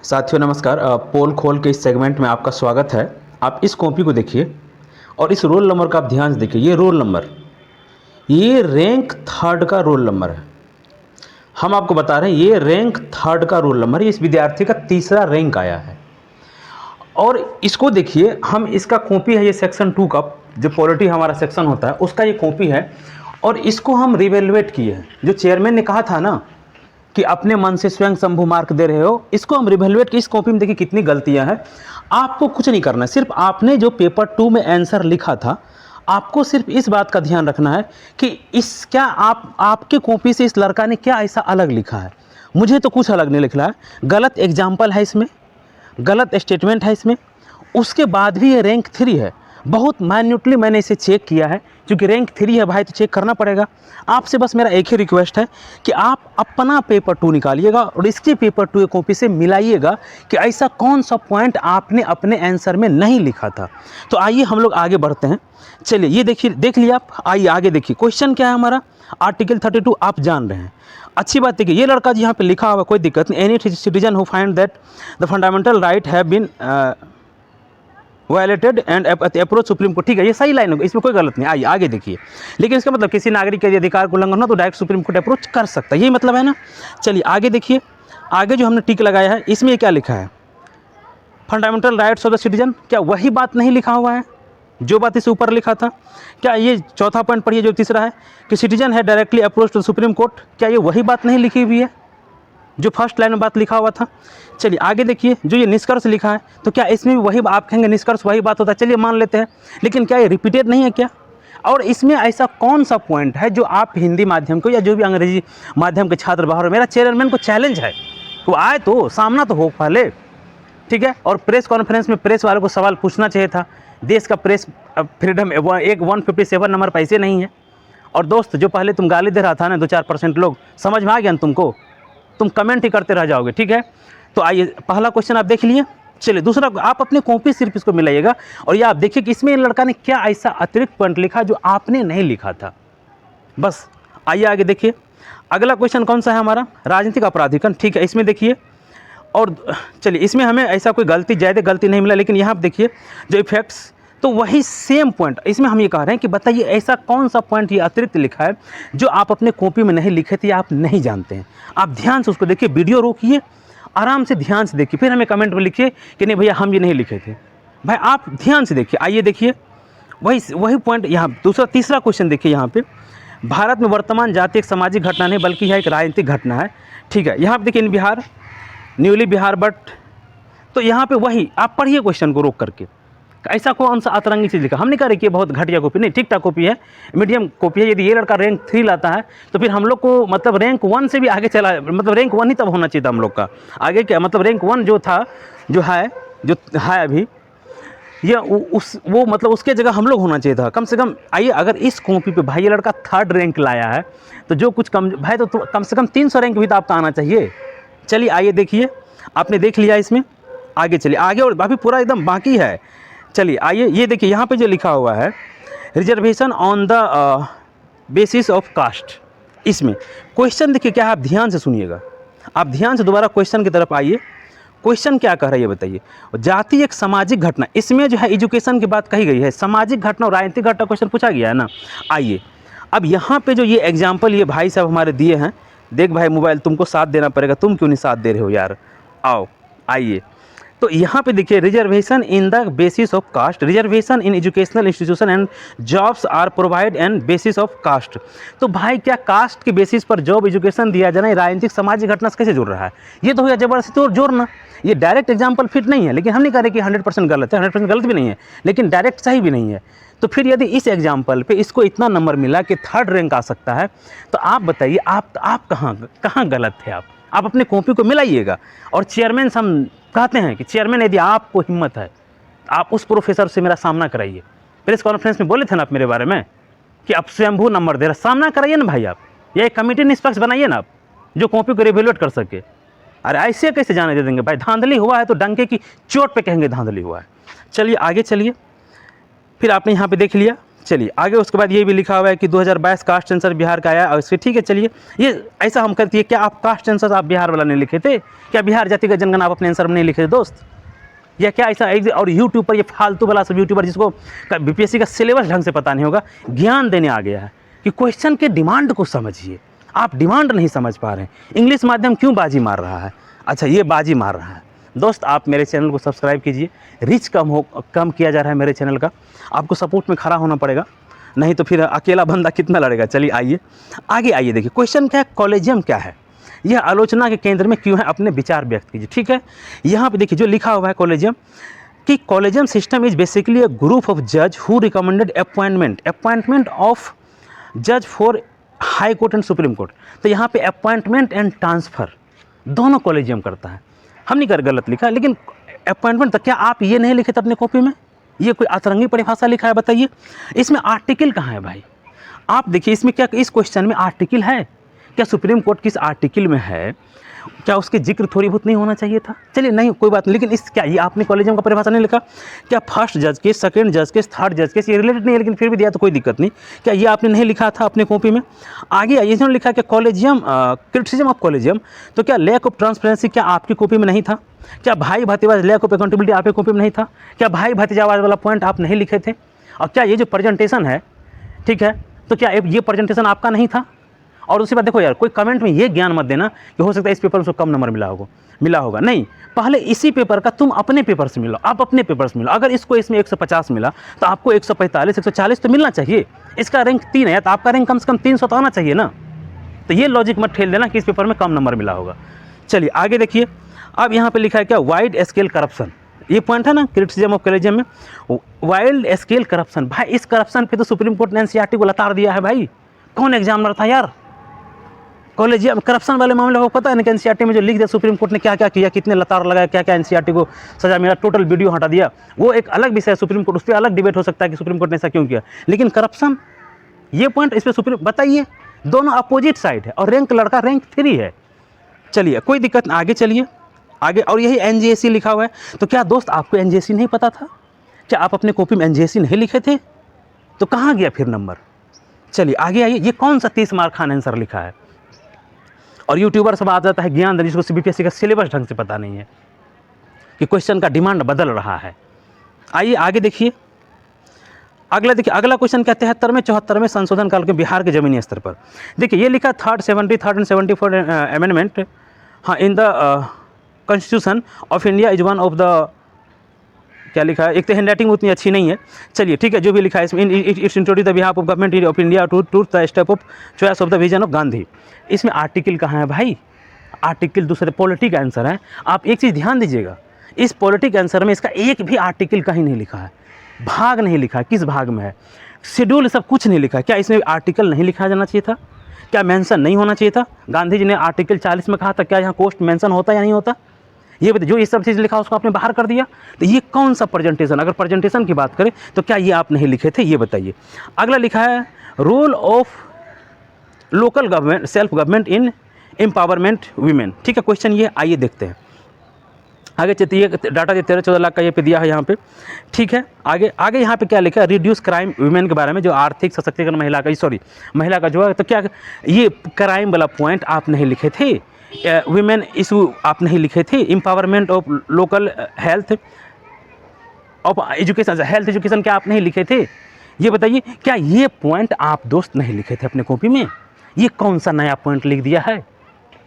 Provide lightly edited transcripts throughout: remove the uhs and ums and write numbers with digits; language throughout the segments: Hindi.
साथियों नमस्कार। पोल खोल के इस सेगमेंट में आपका स्वागत है। आप इस कॉपी को देखिए और इस रोल नंबर का आप ध्यान से देखिए। ये रोल नंबर, ये रैंक थर्ड का रोल नंबर है। हम आपको बता रहे हैं ये रैंक थर्ड का रोल नंबर है। इस विद्यार्थी का तीसरा रैंक आया है। और इसको देखिए, हम इसका कॉपी है, ये सेक्शन 2 का जो पॉलिटी हमारा सेक्शन होता है उसका ये कॉपी है। और इसको हम रिवेलुएट किए हैं। जो चेयरमैन ने कहा था ना कि अपने मन से स्वयं शंभु मार्क दे रहे हो, इसको हम रिवेलुएट की। इस कॉपी में देखिए कितनी गलतियां हैं। आपको कुछ नहीं करना है, सिर्फ आपने जो पेपर 2 में आंसर लिखा था, आपको सिर्फ इस बात का ध्यान रखना है कि इस क्या आपके कॉपी से इस लड़का ने क्या ऐसा अलग लिखा है। मुझे तो कुछ अलग नहीं लिखा है। गलत एग्जाम्पल है इसमें, गलत स्टेटमेंट है इसमें। उसके बाद भी ये रैंक 3 है। बहुत माइन्यूटली मैंने इसे चेक किया है, क्योंकि रैंक 3 है भाई, तो चेक करना पड़ेगा। आपसे बस मेरा एक ही रिक्वेस्ट है कि आप अपना पेपर 2 निकालिएगा और इसके पेपर 2 कॉपी से मिलाइएगा कि ऐसा कौन सा पॉइंट आपने अपने आंसर में नहीं लिखा था। तो आइए हम लोग आगे बढ़ते हैं। चलिए ये देखिए, देख लिया आप। आइए आगे देखिए, क्वेश्चन क्या है हमारा। आर्टिकल 32 आप जान रहे हैं। अच्छी बात है कि ये लड़का जी यहाँ पे लिखा हुआ, कोई दिक्कत नहीं। Any citizen who find that the fundamental right have been violated and approach supreme court. ठीक है, ये सही लाइन होगी, इसमें कोई गलत नहीं। आइए आगे देखिए। लेकिन इसका मतलब किसी नागरिक के अधिकार को उल्लंघन हो तो डायरेक्ट सुप्रीम कोर्ट अप्रोच कर सकता है, यही मतलब है ना। चलिए आगे देखिए। आगे जो हमने टिक लगाया है इसमें क्या लिखा है, fundamental rights of the citizen. क्या वही बात नहीं लिखा हुआ है जो बात इससे ऊपर लिखा था? क्या ये चौथा पॉइंट पढ़िए जो तीसरा है कि सिटीजन है directly approach to supreme court, क्या ये वही बात नहीं लिखी हुई है जो फर्स्ट लाइन में बात लिखा हुआ था? चलिए आगे देखिए, जो ये निष्कर्ष लिखा है, तो क्या इसमें भी वही, आप कहेंगे निष्कर्ष वही बात होता है, चलिए मान लेते हैं, लेकिन क्या ये रिपीटेड नहीं है क्या? और इसमें ऐसा कौन सा पॉइंट है जो आप हिंदी माध्यम को या जो भी अंग्रेजी माध्यम के छात्र बाहर, मेरा चेयरमैन को चैलेंज है, वो आए तो सामना तो हो पहले, ठीक है। और प्रेस कॉन्फ्रेंस में प्रेस वालों को सवाल पूछना चाहिए था। देश का प्रेस फ्रीडम एक 157 नंबर पैसे नहीं है। और दोस्त, जो पहले तुम गाली दे रहा था ना 2-4% लोग, समझ में आ गया ना तुमको? तुम कमेंट ही करते रह जाओगे, ठीक है। तो आइए, पहला क्वेश्चन आप देख लिए। चलिए दूसरा, आप अपने कॉपी सिर्फ इसको मिलाइएगा और ये आप देखिए कि इसमें लड़का ने क्या ऐसा अतिरिक्त पॉइंट लिखा जो आपने नहीं लिखा था। बस आइए आगे देखिए। अगला क्वेश्चन कौन सा है हमारा, राजनीतिक अपराधीकरण। ठीक है, इसमें देखिए। और चलिए इसमें हमें ऐसा कोई गलती, ज़्यादा गलती नहीं मिला, लेकिन यहाँ आप देखिए जो इफेक्ट्स, तो वही सेम पॉइंट इसमें हम ये कह रहे हैं कि बताइए ऐसा कौन सा पॉइंट ये अतिरिक्त लिखा है जो आप अपने कॉपी में नहीं लिखे थे, आप नहीं जानते हैं। आप ध्यान से उसको देखिए, वीडियो रोकिए, आराम से ध्यान से देखिए, फिर हमें कमेंट में लिखिए कि नहीं भैया हम ये नहीं लिखे थे। भाई आप ध्यान से देखिए। आइए देखिए, वही पॉइंट यहाँ तीसरा क्वेश्चन देखिए। यहाँ पे भारत में वर्तमान जाति एक सामाजिक घटना नहीं बल्कि यह एक राजनीतिक घटना है। ठीक है, यहाँ पे देखिए इन बिहार, न्यूली बिहार बट, तो यहाँ पे वही आप पढ़िए क्वेश्चन को रोक करके। ऐसा कौन सा अतरंगी चीज़ लिखा? हमने कहा रखिए बहुत घटिया कॉपी नहीं, ठीक ठाक कॉपी है, मीडियम कॉपी है। यदि ये लड़का रैंक 3 लाता है तो फिर हम लोग को मतलब रैंक 1 से भी आगे चला, मतलब रैंक 1 ही तब होना चाहिए था हम लोग का। आगे क्या मतलब रैंक 1 जो था, जो है अभी, ये वो मतलब उसके जगह हम लोग होना चाहिए था कम से कम। आइए, अगर इस कॉपी पे भाई ये लड़का 3rd रैंक लाया है तो जो कुछ कम भाई, तो कम से कम 300 रैंक भी तो आपका आना चाहिए। चलिए आइए देखिए, आपने देख लिया इसमें। आगे चलिए, आगे और अभी पूरा एकदम बाकी है। चलिए आइए, ये देखिए यहाँ पे जो लिखा हुआ है reservation on the basis of caste. इसमें क्वेश्चन देखिए क्या है, आप ध्यान से सुनिएगा। आप ध्यान से दोबारा क्वेश्चन की तरफ आइए। क्वेश्चन क्या कह रहा है ये बताइए। जाति एक सामाजिक घटना, इसमें जो है एजुकेशन की बात कही गई है, सामाजिक घटना और राजनीतिक घटना क्वेश्चन पूछा गया है ना। आइए अब यहाँ पे जो ये एग्जाम्पल ये भाई साहब हमारे दिए हैं, देख भाई मोबाइल तुमको साथ देना पड़ेगा, तुम क्यों नहीं साथ दे रहे हो यार, आओ आइए। तो यहाँ पे देखिए, reservation in the basis of caste, reservation in educational institution and jobs are provide and basis of caste. तो भाई क्या कास्ट के बेसिस पर जॉब एजुकेशन दिया जाना राजनीतिक सामाजिक घटना से कैसे जुड़ रहा है? ये तो हो गया जबरदस्ती और जोड़ना। ये डायरेक्ट एग्जाम्पल फिट नहीं है, लेकिन हम नहीं कह रहे कि 100% गलत है, 100% गलत भी नहीं है, लेकिन डायरेक्ट सही भी नहीं है। तो फिर यदि इस एग्जाम्पल पे इसको इतना नंबर मिला कि 3rd रैंक आ सकता है, तो आप बताइए आप कहाँ गलत थे? आप अपने कॉपी को मिलाइएगा। और चेयरमैन से हम कहते हैं कि चेयरमैन यदि आपको हिम्मत है, आप उस प्रोफेसर से मेरा सामना कराइए। प्रेस कॉन्फ्रेंस में बोले थे ना आप मेरे बारे में कि आप स्वयंभू नंबर दे रहे, सामना कराइए ना भाई आप। या एक कमेटी निष्पक्ष बनाइए ना आप, जो कॉपी को रिवेल्यूट कर सके। अरे ऐसे कैसे जाने दे देंगे भाई? धांधली हुआ है तो डंके की चोट पे कहेंगे धांधली हुआ है। चलिए आगे चलिए। फिर आपने यहाँ पे देख लिया चलिए आगे उसके बाद ये भी लिखा हुआ है कि 2022 कास्ट सेंसर बिहार का आया, और इससे ठीक है। चलिए ये ऐसा हम करती है, क्या आप कास्ट सेंसर आप बिहार वाला नहीं लिखे थे? क्या बिहार जातिगत जनगणना आप अपने आंसर में नहीं लिखे थे दोस्त? या क्या ऐसा? और यूट्यूब पर ये फालतू वाला सब यूट्यूबर जिसको बीपीएससी का सिलेबस ढंग से पता नहीं होगा, ज्ञान देने आ गया है कि क्वेश्चन के डिमांड को समझिए। आप डिमांड नहीं समझ पा रहे हैं। इंग्लिश माध्यम क्यों बाजी मार रहा है? अच्छा, ये बाजी मार रहा है। दोस्त आप मेरे चैनल को सब्सक्राइब कीजिए। रीच कम किया जा रहा है मेरे चैनल का, आपको सपोर्ट में खड़ा होना पड़ेगा, नहीं तो फिर अकेला बंदा कितना लड़ेगा। चलिए आइए आगे आइए, देखिए क्वेश्चन क्या है, कॉलेजियम क्या है, यह आलोचना के केंद्र में क्यों है, अपने विचार व्यक्त कीजिए। ठीक है, यहाँ पे देखिए जो लिखा हुआ है कॉलेजियम, कि collegium system is basically a group of जज हु रिकमेंडेड अपॉइंटमेंट ऑफ जज for high court and supreme court. तो यहाँ पे अपॉइंटमेंट एंड ट्रांसफ़र दोनों कॉलेजियम करता है। हम नहीं कर गलत लिखा, लेकिन अपॉइंटमेंट, तो क्या आप ये नहीं लिखे थे अपने कॉपी में? ये कोई अतरंगी परिभाषा लिखा है? बताइए इसमें आर्टिकल कहाँ है भाई? आप देखिए इसमें क्या, इस क्वेश्चन में आर्टिकल है क्या? सुप्रीम कोर्ट किस आर्टिकल में है? क्या उसके जिक्र थोड़ी बहुत नहीं होना चाहिए था? चलिए नहीं, कोई बात नहीं, लेकिन इस क्या ये आपने कॉलेजियम का परिभाषा नहीं लिखा? क्या फर्स्ट जज केस, सेकंड जज केस, थर्ड जज केस, ये रिलेटेड नहीं है, लेकिन फिर भी दिया तो कोई दिक्कत नहीं। क्या ये आपने नहीं लिखा था अपने कॉपी में? आगे आइए, इन्होंने लिखा कि कॉलेजियम क्रिटिसिज्म ऑफ कॉलेजियम, तो क्या लैक ऑफ ट्रांसपेरेंसी क्या आपकी कॉपी में नहीं था? क्या भाई भतीजावाद लैक ऑफ अकाउंटेबिलिटी आपकी कॉपी में नहीं था? क्या भाई भतीजावाद वाला पॉइंट आप नहीं लिखे थे? और क्या ये जो प्रेजेंटेशन है, ठीक है, तो क्या ये प्रेजेंटेशन आपका नहीं था? और उसके बाद देखो यार, कोई कमेंट में ये ज्ञान मत देना कि हो सकता है इस पेपर में उसको कम नंबर मिला होगा। नहीं, पहले इसी पेपर का तुम अपने पेपर से मिलो, आप अपने पेपर से मिलो। अगर इसको इसमें 150 मिला तो आपको 145, 140 तो मिलना चाहिए। इसका रैंक 3 है तो आपका रैंक कम से कम 300 तो आना चाहिए ना। तो ये लॉजिक मत ठेल देना कि इस पेपर में कम नंबर मिला होगा। चलिए आगे देखिए, अब यहाँ पे लिखा है क्या, वाइड स्केल करप्शन। ये पॉइंट है ना क्रिटिसिज्म ऑफ कॉलेजियम में, वाइड स्केल करप्शन। भाई इस करप्शन पे तो सुप्रीम कोर्ट ने एनसीईआरटी को लताड़ दिया है भाई। कौन एग्जामिनर था यार? कॉलेजियम करप्शन वाले मामले को पता है ना कि एनसीईआरटी में जो लिख दिया सुप्रीम कोर्ट ने क्या क्या किया, कितने लताड़ लगाया, क्या क्या एनसीईआरटी को सजा मिला, टोटल वीडियो हटा दिया। वो एक अलग विषय है, सुप्रीम कोर्ट उस पर अलग डिबेट हो सकता है कि सुप्रीम कोर्ट ने ऐसा क्यों किया। लेकिन करप्शन ये पॉइंट इस पर सुप्रीम, बताइए, दोनों अपोजिट साइड है और रैंक लड़का रैंक 3 है। चलिए कोई दिक्कत नहीं, आगे चलिए आगे। और यही एनजेसी लिखा हुआ है। तो क्या दोस्त आपको एनजेसी नहीं पता था? क्या आप अपने कॉपी में एनजेसी नहीं लिखे थे? तो कहाँ गया फिर नंबर? चलिए आगे आइए, ये कौन सा 30 मार्क खान आंसर लिखा है? और यूट्यूबर सब आ जाता है ज्ञान देने, जिसको बीपीएससी का सिलेबस ढंग से पता नहीं है कि क्वेश्चन का डिमांड बदल रहा है। आइए आगे देखिए, अगला देखिए, अगला क्वेश्चन क्या, 73वें 74वें संशोधन काल के बिहार के जमीनी स्तर पर। देखिए ये लिखा 3rd एंड 74 अमेंडमेंट, हाँ, in the constitution of India is one of the, क्या लिखा है, एक तो हैंड राइटिंग उतनी अच्छी नहीं है। चलिए ठीक है, जो भी लिखा है इसमें, it's introduce the behalf of government of India to the step of choice of the vision of Gandhi. इसमें आर्टिकल कहाँ है भाई? आर्टिकल दूसरे पॉलिटिक आंसर है। आप एक चीज़ ध्यान दीजिएगा, इस पॉलिटिक आंसर में इसका एक भी आर्टिकल कहीं नहीं लिखा है, भाग नहीं लिखा है, किस भाग में है, शेड्यूल सब कुछ नहीं लिखा है। क्या इसमें आर्टिकल नहीं लिखा जाना चाहिए था? क्या मेंशन नहीं होना चाहिए था? गांधी जी ने आर्टिकल 40 में कहा था, क्या यहाँ कोस्ट मेंशन होता या नहीं होता? ये बताइए, जो ये सब चीज़ लिखा उसको आपने बाहर कर दिया। तो ये कौन सा प्रेजेंटेशन, अगर प्रेजेंटेशन की बात करें तो क्या ये आप नहीं लिखे थे? ये बताइए। अगला लिखा है role of local government self government in empowerment women. ठीक है, क्वेश्चन ये, आइए देखते हैं आगे। चलिए डाटा जो 13-14 लाख का ये पे दिया है यहाँ पे। ठीक है, आगे आगे यहाँ पे क्या लिखा है, रिड्यूस क्राइम वीमेन के बारे में, जो आर्थिक सशक्तिकरण महिला का, सॉरी महिला का जो है। तो क्या ये क्राइम वाला पॉइंट आप नहीं लिखे थे? वीमेन इशू आप नहीं लिखे थे? Empowerment of local health of education, health education क्या आप नहीं लिखे थे? ये बताइए, क्या ये पॉइंट आप दोस्त नहीं लिखे थे अपने कॉपी में? ये कौन सा नया पॉइंट लिख दिया है,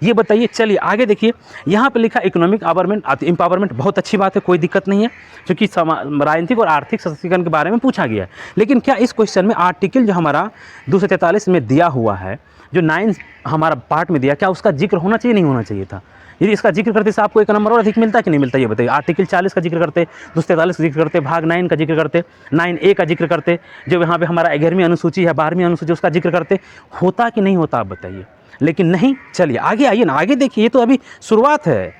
ये बताइए। चलिए आगे देखिए, यहाँ पे लिखा इकोनॉमिक एम्पावरमेंट, बहुत अच्छी बात है, कोई दिक्कत नहीं है, क्योंकि राजनीतिक और आर्थिक सशक्तिकरण के बारे में पूछा गया है। लेकिन क्या इस क्वेश्चन में आर्टिकल जो हमारा 243 में दिया हुआ है, जो 9 हमारा पार्ट में दिया, क्या उसका जिक्र होना चाहिए, नहीं होना चाहिए था? यदि इसका जिक्र करते से आपको एक नंबर और अधिक मिलता कि नहीं मिलता, ये बताइए। आर्टिकल 40 का जिक्र करते, 243 का जिक्र करते, भाग 9 का जिक्र करते, 9A का जिक्र करते, जो यहाँ पे हमारा 11वीं अनुसूची है, 12वीं अनुसूची, उसका जिक्र करते, होता कि नहीं होता आप बताइए। लेकिन नहीं। चलिए आगे आइए ना, आगे देखिए, ये तो अभी शुरुआत है।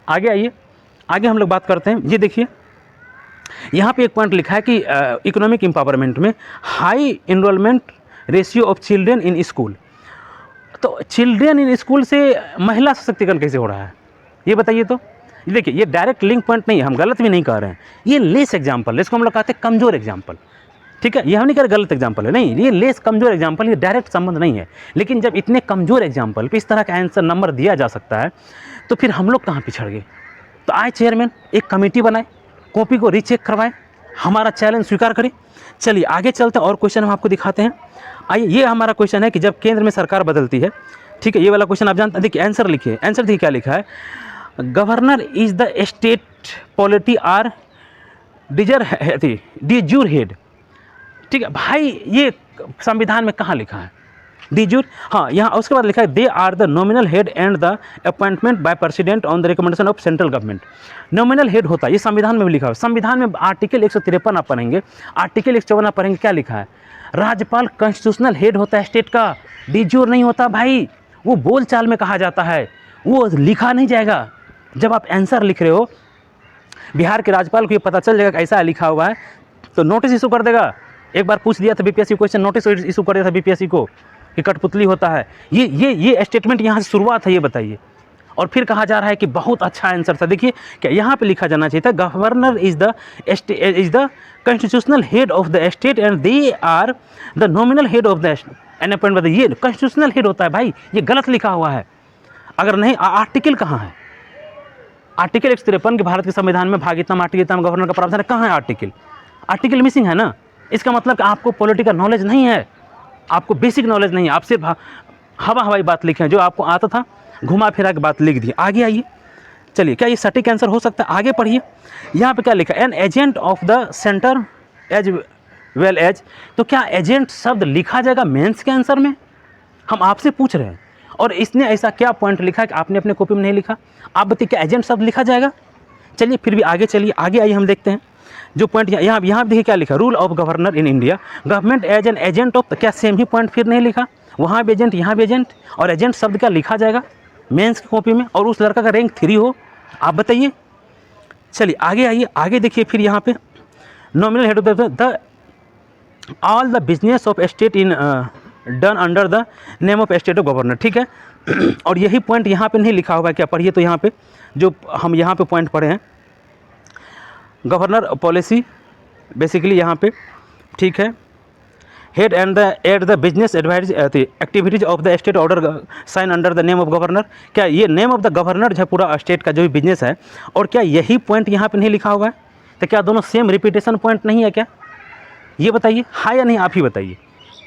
आगे आइए, आगे हम लोग बात करते हैं। ये देखिए यहाँ पे एक पॉइंट लिखा है कि इकोनॉमिक एम्पावरमेंट में high enrolment ratio of children in school. तो चिल्ड्रेन इन स्कूल से महिला सशक्तिकरण कैसे हो रहा है, ये बताइए। तो देखिए ये डायरेक्ट लिंक पॉइंट नहीं है, हम गलत भी नहीं कह रहे हैं, ये लेस एग्जाम्पल, इसको हम लोग कहते हैं कमज़ोर एग्जाम्पल। ठीक है, ये हम नहीं कह रहे गलत एग्जाम्पल है, नहीं, ये लेस कमज़ोर एग्जाम्पल, ये डायरेक्ट संबंध नहीं है। लेकिन जब इतने कमज़ोर एग्जाम्पल पे इस तरह का आंसर नंबर दिया जा सकता है तो फिर हम लोग कहाँ पिछड़ गए। तो आए चेयरमैन एक कमेटी बनाए, कॉपी को रीचेक करवाए, हमारा चैलेंज स्वीकार करें। चलिए आगे चलते हैं और क्वेश्चन हम आपको दिखाते हैं। आइए, ये हमारा क्वेश्चन है कि जब केंद्र में सरकार बदलती है, ठीक है, ये वाला क्वेश्चन आप जानते हैं। देखिए आंसर लिखिए, आंसर देखिए क्या लिखा है, governor is the state polity or de jure head. ठीक है भाई, ये संविधान में कहाँ लिखा है डिजूर? हाँ, यहाँ उसके बाद लिखा है they are the nominal head and the appointment by president on the recommendation of central government. Nominal head होता है, ये संविधान में भी लिखा है। संविधान में आर्टिकल 153 आप पढ़ेंगे, आर्टिकल 154 आप पढ़ेंगे, क्या लिखा है, राज्यपाल कॉन्स्टिट्यूशनल हेड होता है स्टेट का, डिजूर नहीं होता भाई, वो बोलचाल में कहा जाता है, वो लिखा नहीं जाएगा। जब आप आंसर लिख रहे हो, बिहार के राज्यपाल को ये पता चल जाएगा कि ऐसा लिखा हुआ है तो नोटिस इशू कर देगा। एक बार पूछ दिया था बीपीएससी क्वेश्चन, नोटिस इशू कर दिया था बीपीएससी को कि कठपुतली होता है। ये स्टेटमेंट यहाँ से शुरुआत है, ये बताइए। और फिर कहा जा रहा है कि बहुत अच्छा आंसर था। देखिए क्या यहाँ पे लिखा जाना चाहिए था, governor is the constitutional head of the state and they are the nominal head of the an appoint. ये कॉन्स्टिट्यूशनल हेड होता है भाई, ये गलत लिखा हुआ है। अगर नहीं, आर्टिकल कहाँ है? आर्टिकल 153 के भारत के संविधान में भागीरथता मातृत्व में गवर्नर का प्रावधान है, कहाँ है आर्टिकल? आर्टिकल मिसिंग है ना। इसका मतलब कि आपको पॉलिटिकल नॉलेज नहीं है, आपको बेसिक नॉलेज नहीं है, आप सिर्फ हवाई बात लिखे हैं, जो आपको आता था घुमा फिरा के बात लिख दी। आगे आइए, चलिए क्या ये सटीक आंसर हो सकता है? आगे पढ़िए, यहाँ पे क्या लिखा है, an agent of the centre as well as. तो क्या एजेंट शब्द लिखा जाएगा मेंस के आंसर में? हम आपसे पूछ रहे हैं, और इसने ऐसा क्या पॉइंट लिखा है कि आपने अपने कॉपी में नहीं लिखा? आप बताइए क्या एजेंट शब्द लिखा जाएगा? चलिए फिर भी आगे चलिए, आगे आइए हम देखते हैं जो पॉइंट यहाँ देखिए क्या लिखा, rule of governor in India, government as an agent of. क्या सेम ही पॉइंट फिर नहीं लिखा? वहाँ भी एजेंट, यहाँ भी एजेंट, और एजेंट शब्द क्या लिखा जाएगा मेंस की कॉपी में, और उस लड़का का रैंक 3 हो? आप बताइए। चलिए आगे आइए, आगे देखिए फिर यहाँ पे nominal head of the all the business of state in done under the name of state of governor. ठीक है, और यही पॉइंट यहाँ पे नहीं लिखा हुआ है, क्या पढ़िए तो यहाँ पे जो हम यहाँ पे पॉइंट पढ़े हैं, गवर्नर पॉलिसी बेसिकली यहाँ पे, ठीक है, head and the at the business advise activities of the state order sign under the name of governor. क्या ये नेम ऑफ द गवर्नर जो है पूरा स्टेट का जो भी बिजनेस है, और क्या यही पॉइंट यहाँ पे नहीं लिखा हुआ है? तो क्या दोनों सेम रिपीटेशन पॉइंट नहीं है क्या? ये बताइए, हाँ या नहीं, आप ही बताइए।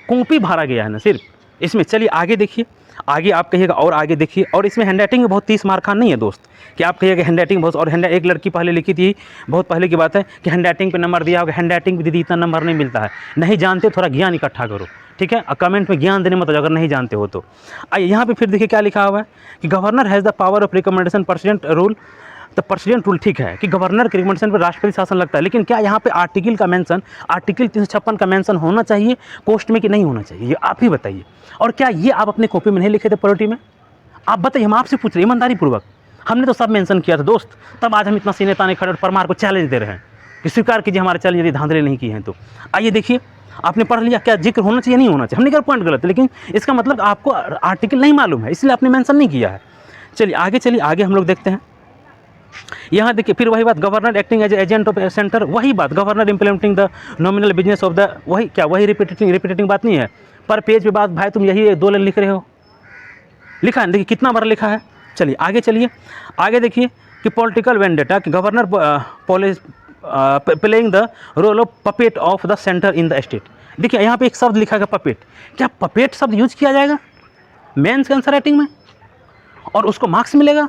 कॉपी भरा गया है ना सिर्फ इसमें। चलिए आगे देखिए, आगे आप कहिएगा और आगे देखिए, और इसमें हैंड राइटिंग में बहुत 30 मार्क नहीं है दोस्त, कि आप कहिएगा हैंड राइटिंग बहुत, और एक लड़की पहले लिखी थी, बहुत पहले की बात है, कि हैंड राइटिंग पे नंबर दिया होगा। हैंड राइटिंग पे दीदी इतना नंबर नहीं मिलता है, नहीं जानते थोड़ा ज्ञान इकट्ठा करो, ठीक है, और कमेंट में ज्ञान देने मत अगर नहीं जानते हो तो। आइए यहाँ पे फिर देखिए क्या लिखा हुआ है कि governor has the power of recommendation president rule. तो प्रेसिडेंट रूल ठीक है कि गवर्नर के रिकमेंडेशन पर राष्ट्रपति शासन लगता है, लेकिन क्या यहाँ पे आर्टिकल का मेंशन, आर्टिकल 356 का मेंशन होना चाहिए पोस्ट में कि नहीं होना चाहिए? ये आप ही बताइए। और क्या ये आप अपने कॉपी में नहीं लिखे थे पॉलिटी में? आप बताइए, हम आपसे पूछ रहे हैं ईमानदारी पूर्वक। हमने तो सब मेंशन किया था दोस्त, तब आज हम इतना सीने ताने खड़े और परमार को चैलेंज दे रहे हैं कि स्वीकार कीजिए हमारे चैलेंज यदि धांधले नहीं किए हैं तो। आइए देखिए, आपने पढ़ लिया, क्या जिक्र होना चाहिए नहीं होना चाहिए? हमने कहा पॉइंट गलत है, लेकिन इसका मतलब आपको आर्टिकल नहीं मालूम है, इसलिए आपने मेंशन नहीं किया है। चलिए आगे हम लोग देखते हैं। यहाँ देखिए फिर वही बात, governor acting as agent of centre, वही बात, governor implementing the nominal business of the, वही क्या, वही रिपीटिंग बात नहीं है? पर पेज पे बात भाई तुम यही 2 लाइन लिख रहे हो, लिखा है, देखिए कितना बार लिखा है। चलिए आगे देखिए कि पॉलिटिकल वेंडेटा, कि governor playing the role of puppet of the centre in the state. देखिए यहाँ पे एक शब्द लिखा है पपेट, क्या पपेट शब्द यूज किया जाएगा मेंस के आंसर राइटिंग में, और उसको मार्क्स मिलेगा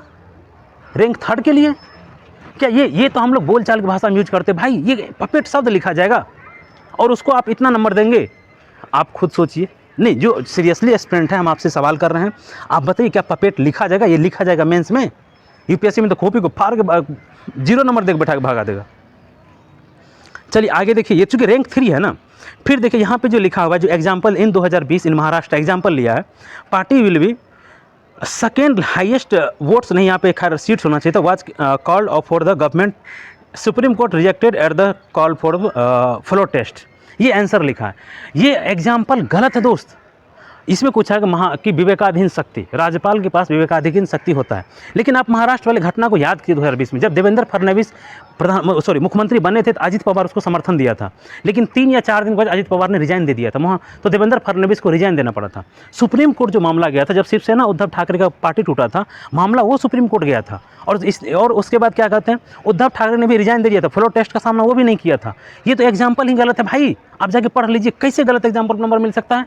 रैंक 3 के लिए? क्या ये तो हम लोग बोलचाल की भाषा में यूज करते भाई, ये पपेट शब्द लिखा जाएगा और उसको आप इतना नंबर देंगे? आप खुद सोचिए। नहीं, जो सीरियसली एस्पिरेंट है, हम आपसे सवाल कर रहे हैं, आप बताइए क्या पपेट लिखा जाएगा? ये लिखा जाएगा मेंस में? यूपीएससी में तो कॉपी को फाड़ के 0 नंबर दे के बैठा के भगा देगा। चलिए आगे देखिए, ये चूँकि रैंक 3 है ना, फिर देखिए यहाँ पे जो लिखा हुआ है, जो example in 2020 in Maharashtra example लिया है, party will be second highest votes, नहीं यहाँ पे खैर सीट्स होना चाहिए था, was called off for the government, supreme court rejected at the call for floor test. ये आंसर लिखा है, ये एग्जाम्पल गलत है दोस्त। इसमें कुछ है कि विवेकाधीन शक्ति, राज्यपाल के पास विवेकाधीन शक्ति होता है। लेकिन आप महाराष्ट्र वाले घटना को याद कीजिए 2020 में, जब देवेंद्र फडणवीस मुख्यमंत्री बने थे तो अजित पवार उसको समर्थन दिया था, लेकिन 3 या 4 दिन बाद अजित पवार ने रिजाइन दे दिया था वहाँ, तो देवेंद्र फडणवीस को रिजाइन देना पड़ा था। सुप्रीम कोर्ट जो मामला गया था, जब शिवसेना उद्धव ठाकरे का पार्टी टूटा था, मामला वो सुप्रीम कोर्ट गया था, और उसके बाद क्या कहते हैं, उद्धव ठाकरे ने भी रिजाइन दे दिया था, फ्लोर टेस्ट का सामना वो भी नहीं किया था। ये तो एग्जाम्पल ही गलत है भाई, आप जाके पढ़ लीजिए कैसे गलत एग्जाम्पल नंबर मिल सकता है।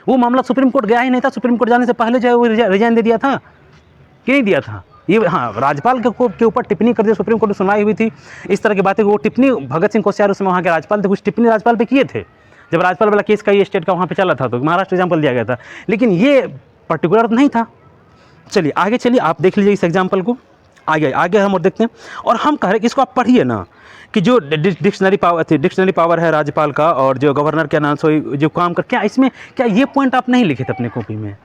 वो मामला सुप्रीम कोर्ट गया ही नहीं था, सुप्रीम कोर्ट जाने से पहले जो है वो रिजाइन दे दिया था कि नहीं दिया था। ये हाँ, राज्यपाल के ऊपर टिप्पणी कर दी, सुप्रीम कोर्ट में सुनवाई हुई थी, इस तरह की बातें। वो टिप्पणी भगत सिंह कोश्यारी उसमें वहाँ के राज्यपाल थे, कुछ टिप्पणी राज्यपाल पे किए थे, जब राज्यपाल वाला केस का ये स्टेट का वहाँ पे चला था तो महाराष्ट्र एग्जाम्पल दिया गया था, लेकिन ये पर्टिकुलर तो नहीं था। चलिए आगे चलिए, आप देख लीजिए इस एग्जाम्पल को। आगे हम और देखते हैं, और हम कह रहे हैं कि इसको आप पढ़िए ना, कि जो डिक्शनरी पावर है राज्यपाल का और जो गवर्नर के नाम से जो काम कर, क्या इसमें क्या ये पॉइंट आप नहीं लिखे थे अपने कॉपी में?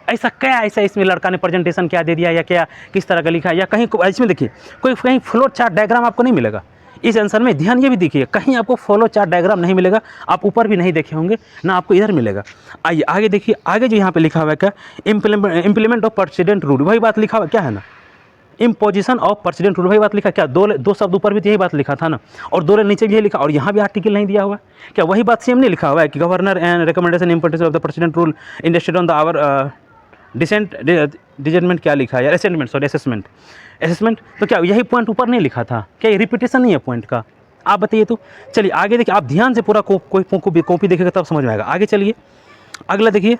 ऐसा इसमें लड़का ने प्रेजेंटेशन क्या दे दिया, या क्या किस तरह का लिखा है, या कहीं इसमें देखिए कहीं फ्लो चार्ट डायग्राम आपको नहीं मिलेगा इस आंसर में। ध्यान ये भी देखिए, कहीं आपको फ्लो चार्ट डायग्राम नहीं मिलेगा, आप ऊपर भी नहीं देखे होंगे ना, आपको इधर मिलेगा। आइए आगे देखिए, आगे जो यहाँ पे लिखा हुआ है क्या, इम्प्लीमेंट ऑफ प्रेसिडेंट रूल, वही बात लिखा हुआ क्या है ना, इम्पोजिशन ऑफ प्रेसिडेंट रूल, वही बात लिखा। क्या दो शब्द ऊपर भी तो यही बात लिखा था ना, और 2 नीचे भी यही लिखा, और यहाँ भी आर्टिकल नहीं दिया हुआ है क्या, वही बात सेम नहीं लिखा हुआ है कि governor and recommendation imposition of the president rule instated on the our dissentment, क्या लिखा है यार, असेसमेंट। तो क्या यही पॉइंट ऊपर नहीं लिखा था क्या? ये रिपीटेशन नहीं है पॉइंट का, आप बताइए। तो चलिए आगे देखिए, आप ध्यान से पूरा कॉपी देखेगा तब समझ में आएगा। आगे चलिए, अगला देखिए,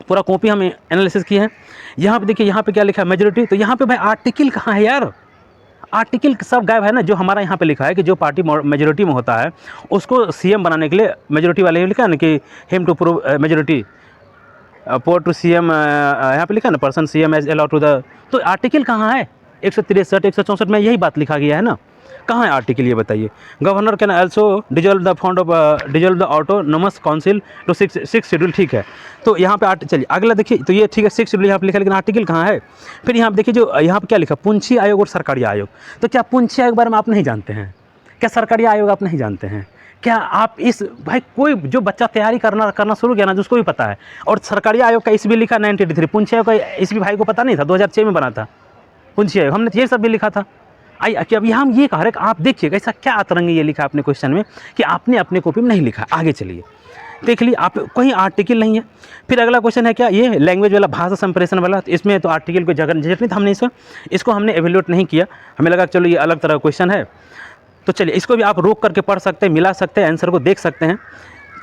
पूरा कॉपी हमें एनालिसिस किया है। यहाँ पे देखिए, यहाँ पे क्या लिखा है, मेजोरिटी। तो यहाँ पे भाई आर्टिकल कहाँ है यार, आर्टिकल सब गायब है ना। जो हमारा यहाँ पे लिखा है कि जो पार्टी मेजोरिटी में होता है उसको सीएम बनाने के लिए, मेजोरिटी वाले लिखा है ना कि him to prove majority pour to CM, यहाँ पे लिखा है ना person CM as allow to the. तो आर्टिकल कहाँ है? 163 164 में यही बात लिखा गया है ना, कहाँ है आर्टिकल ये बताइए। Governor can also dissolve the autonomous council to 6 schedule, ठीक है। तो यहाँ पे चलिए अगला देखिए, तो ये ठीक है 6 शेड्यूल यहाँ पे लिखा, लेकिन आर्टिकल कहाँ है? फिर यहाँ पे देखिए, जो यहाँ पे क्या लिखा, पुंछी आयोग और सरकारी आयोग। तो क्या पुंछी आयोग के बारे में आप नहीं जानते हैं क्या? सरकारी आयोग आप नहीं जानते हैं क्या? आप इस भाई कोई जो बच्चा तैयारी करना शुरू किया ना, जिसको भी पता है। और सरकारी आयोग का इसमें लिखा 1983, पुंछी आयोग का इसमें भाई को पता नहीं था, 2006 में बना था पुंछी आयोग, हमने ये सब भी लिखा था। आइए कि अभी हम ये कह रहे हैं कि आप देखिएगा ऐसा क्या अतरंग ये लिखा अपने क्वेश्चन में कि आपने अपने कॉपी में नहीं लिखा। आगे चलिए देख लीजिए, आप कहीं आर्टिकल नहीं है। फिर अगला क्वेश्चन है क्या, ये लैंग्वेज वाला, भाषा संप्रेषण वाला। तो इसमें तो आर्टिकल को जगह नहीं था, हमने इसको हमने एवेल्यूएट नहीं किया, हमें लगा चलो ये अलग तरह का क्वेश्चन है। तो चलिए इसको भी आप रोक करके पढ़ सकते हैं, मिला सकते हैं, आंसर को देख सकते हैं,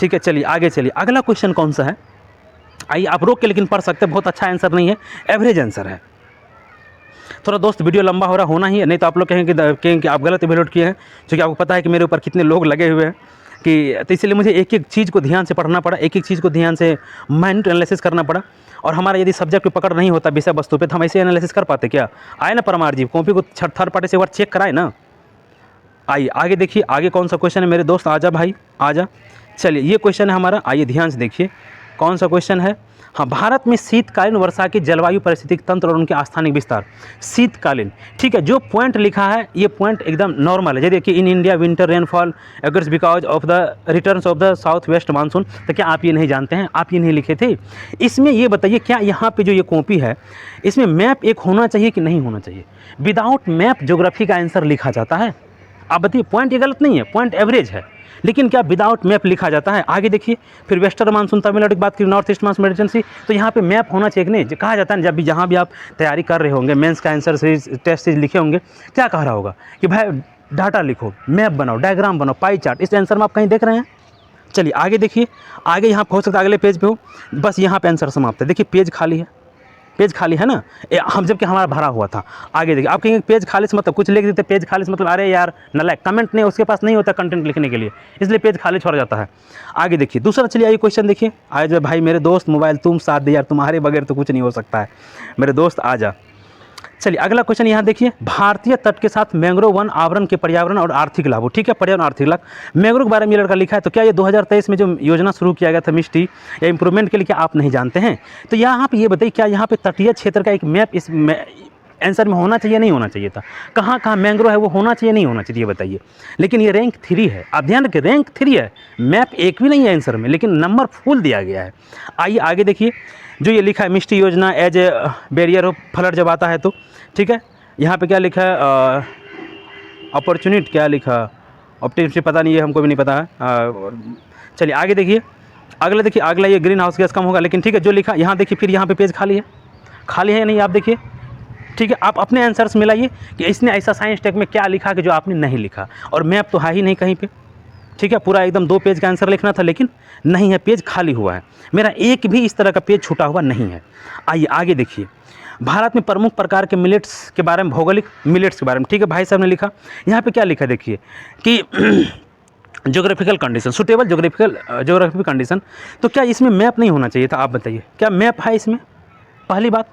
ठीक है। चलिए आगे चलिए, अगला क्वेश्चन कौन सा है, आइए आप रोक के लेकिन पढ़ सकते हैं, बहुत अच्छा आंसर नहीं है, एवरेज आंसर है। थोड़ा दोस्त वीडियो लंबा हो रहा होना ही है, नहीं तो आप लोग कहेंगे कि आप गलत एवेल्यूएट किए हैं, क्योंकि आपको पता है कि मेरे ऊपर कितने लोग लगे हुए हैं कि, तो इसलिए मुझे एक एक चीज़ को ध्यान से पढ़ना पड़ा, एक एक चीज़ को ध्यान से माइन्यूट एनालिसिस करना पड़ा। और हमारा यदि सब्जेक्ट पे पकड़ नहीं होता विषय वस्तु पे, तो हम ऐसे एनालिसिस कर पाते क्या? आए ना परमार जी, कॉपी को थर्ड पार्टी से एक बार चेक कराए ना। आइए आगे देखिए, आगे कौन सा क्वेश्चन है मेरे दोस्त, आजा भाई आजा। चलिए ये क्वेश्चन है हमारा, आइए ध्यान से देखिए कौन सा क्वेश्चन है। हाँ, भारत में शीतकालीन वर्षा की जलवायु पारिस्थितिक तंत्र और उनके आस्थानिक विस्तार। शीतकालीन, ठीक है, जो पॉइंट लिखा है ये पॉइंट एकदम नॉर्मल है। देखिए, in India winter rainfall occurs because of the returns of the south west monsoon. तो क्या आप ये नहीं जानते हैं? आप ये नहीं लिखे थे? इसमें ये बताइए, क्या यहाँ पे जो ये कॉपी है इसमें मैप एक होना चाहिए कि नहीं होना चाहिए? विदाउट मैप ज्योग्राफी का आंसर लिखा जाता है? आप बताइए, पॉइंट ये गलत नहीं है, पॉइंट एवरेज है, लेकिन क्या विदाउट मैप लिखा जाता है? आगे देखिए, फिर वेस्टर्न मानसून तमिलनाडु की बात की, नॉर्थ ईस्ट मानसून इमरजेंसी। तो यहाँ पे मैप होना चाहिए कि नहीं? कहा जाता है जब भी, जहाँ भी आप तैयारी कर रहे होंगे, मेंस का आंसर सीरीज, टेस्ट सीरीज लिखे होंगे, क्या कह रहा होगा कि भाई डाटा लिखो, मैप बनाओ, डायग्राम बनाओ, पाई चार्ट। इस आंसर में आप कहीं देख रहे हैं? चलिए आगे देखिए, आगे यहाँ हो सकता है अगले पेज पे हो, बस यहाँ पे आंसर समाप्त है। देखिए पेज खाली है, पेज खाली है ना, हम जबकि हमारा भरा हुआ था। आगे देखिए, आप कहेंगे पेज खाली से मतलब कुछ लिख देते, पेज खाली से मतलब अरे यार नालायक, कमेंट नहीं, उसके पास नहीं होता कंटेंट लिखने के लिए, इसलिए पेज खाली छोड़ जाता है। आगे देखिए दूसरा, चलिए आइए क्वेश्चन देखिए। आज भाई मेरे दोस्त मोबाइल तुम साथ दे यार, तुम्हारे बगैर तो कुछ नहीं हो सकता है मेरे दोस्त, आ जा। चलिए अगला क्वेश्चन यहाँ देखिए, भारतीय तट के साथ मैंग्रोव वन आवरण के पर्यावरण और आर्थिक लाभ। ठीक है, पर्यावरण आर्थिक लाभ, मैंग्रोव के बारे में ये लड़का लिखा है। तो क्या ये 2023 में जो योजना शुरू किया गया था मिस्टी या इंप्रूवमेंट के लिए, क्या आप नहीं जानते हैं? तो यहाँ पे ये बताइए, क्या यहाँ पे तटीय क्षेत्र का एक मैप आंसर में होना चाहिए नहीं होना चाहिए था, कहाँ कहाँ मैंग्रो है वो होना चाहिए नहीं होना चाहिए, ये बताइए। लेकिन ये रैंक 3 है, आप ध्यान रखिए रैंक 3 है, मैप एक भी नहीं है आंसर में, लेकिन नंबर फुल दिया गया है। आइए आगे देखिए, जो ये लिखा है मिष्टी योजना as a barrier of flood जब आता है तो, ठीक है। यहाँ पे क्या लिखा है, अपॉर्चुनिटी क्या लिखा, ऑप्टिमिस्टिक पता नहीं, ये हमको भी नहीं पता है। चलिए आगे देखिए, अगला देखिए, अगला ये ग्रीन हाउस गैस कम होगा, लेकिन ठीक है जो लिखा यहाँ देखिए, फिर यहाँ पे पेज खाली है या नहीं आप देखिए, ठीक है। आप अपने आंसर्स मिलाइए कि इसने ऐसा साइंस टेक में क्या लिखा कि जो आपने नहीं लिखा, और मैप तो है ही नहीं कहीं पे, ठीक है। पूरा एकदम 2 पेज का आंसर लिखना था, लेकिन नहीं है, पेज खाली हुआ है, मेरा एक भी इस तरह का पेज छूटा हुआ नहीं है। आइए आगे देखिए, भारत में प्रमुख प्रकार के मिलेट्स के बारे में, भौगोलिक मिलेट्स के बारे में, ठीक है। भाई साहब ने लिखा, यहाँ पे क्या लिखा देखिए कि geographical condition, suitable geographical condition, तो क्या इसमें मैप नहीं होना चाहिए था, आप बताइए, क्या मैप है इसमें? पहली बात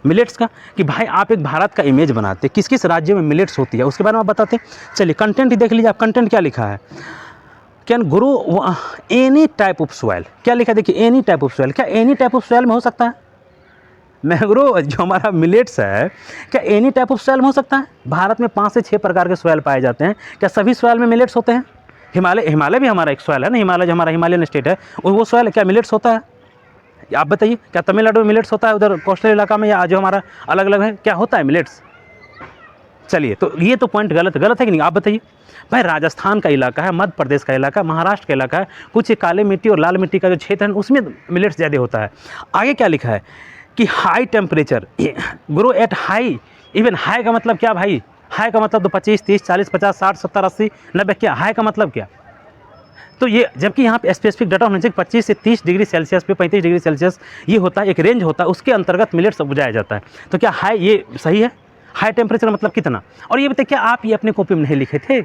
मिलेट्स का, कि भाई आप एक भारत का इमेज बनाते, किस किस राज्य में मिलेट्स होती है उसके बारे में आप बताते। चलिए कंटेंट ही देख लीजिए आप, कंटेंट क्या लिखा है, can grow any type of soil, क्या लिखा है देखिए, एनी टाइप ऑफ सॉइल, क्या एनी टाइप ऑफ सॉइल में हो सकता है? मैंग्रो जो हमारा मिलेट्स है, क्या एनी टाइप ऑफ सॉइल में हो सकता है? भारत में 5 से 6 प्रकार के सॉइल पाए जाते हैं, क्या सभी सॉइल में मिलेट्स होते हैं? हिमालय भी हमारा एक सॉइल है ना, हिमालय जो हमारा हिमालयन स्टेट है, वो सॉइल क्या मिलेट्स होता है? आप बताइए, क्या तमिलनाडु में मिलेट्स होता है, उधर कोस्टल इलाका में, या जो हमारा अलग अलग है, क्या होता है मिलेट्स? चलिए, तो ये तो पॉइंट गलत है कि नहीं, आप बताइए। भाई राजस्थान का इलाका है, मध्य प्रदेश का इलाका, महाराष्ट्र का इलाका है, कुछ काले मिट्टी और लाल मिट्टी का जो क्षेत्र है उसमें मिलेट्स ज़्यादा होता है। आगे क्या लिखा है कि high temperature grow at high, even high का मतलब क्या भाई? हाई का मतलब तो 25, 30, 40, 50, 60, 70, 80, 90, क्या हाई का मतलब क्या? तो ये जबकि यहाँ पे स्पेसिफिक डाटा होना चाहिए 25 से 30 डिग्री सेल्सियस पे 35 डिग्री सेल्सियस, ये होता है एक रेंज होता है, उसके अंतर्गत मिलेट्स उपजाया जाता है। तो क्या हाई ये सही है? हाई टेम्परेचर मतलब कितना? और ये बताइए, क्या आप ये अपने कॉपी में नहीं लिखे थे?